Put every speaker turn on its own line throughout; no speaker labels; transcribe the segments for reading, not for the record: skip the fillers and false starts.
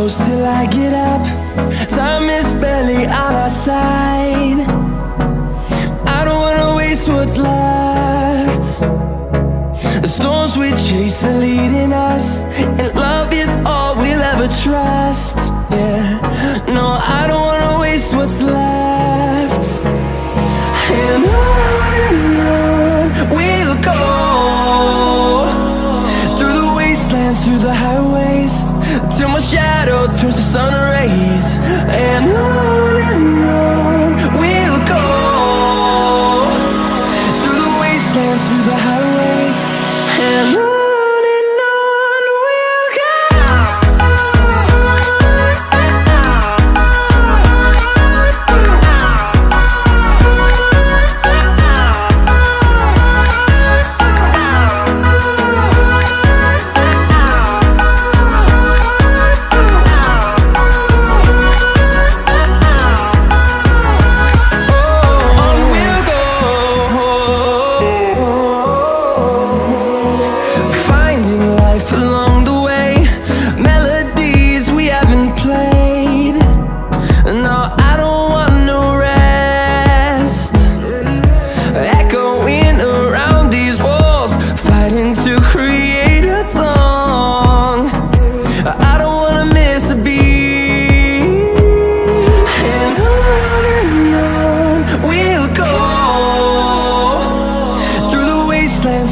close till I get up. Time is barely on our side. I don't wanna waste what's left. The storms we chase are leading us, and love is all we'll ever trust. Yeah, no, I don't wanna waste what's left. And on we'll go, through the wastelands, through the highways, till my shadow turns to sun rays. And on we'll go, through the wastelands, through the highways, and on we'll go.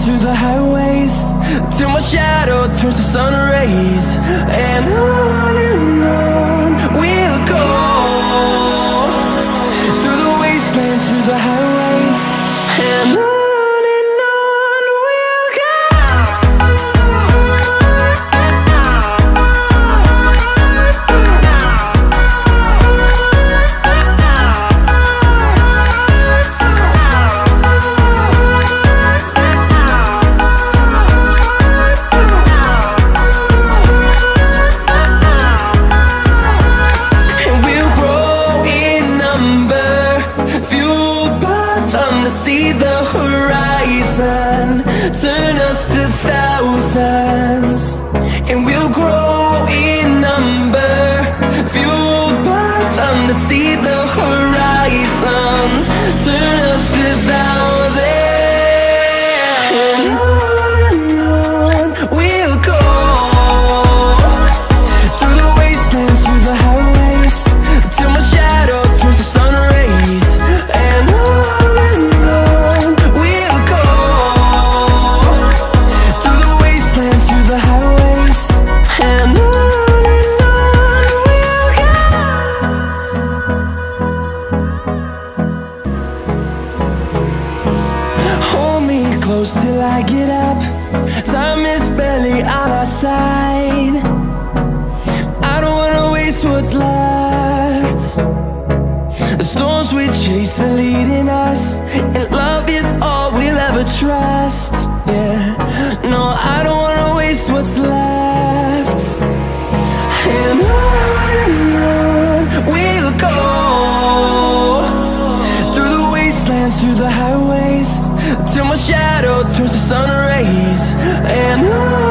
Through the highways, till my shadow turns to sun rays. And on we'll go, through the wastelands, through the highways, and on we'll go. See the horizon, turn us to thousands, and we'll grow in number, fueled by them to see the horizon, turn us to thousands. And on we'll go, through the wastelands, through the highways, till my shadow turns to sun rays. And close till I get up. Time is barely on our side. I don't wanna waste what's left. The storms we chase are leading us, and love is all we'll ever trust. Yeah, no, I don't wanna waste what's left. And on we'll go, through the wastelands, through the highways, till my shadow turns to sun rays. And on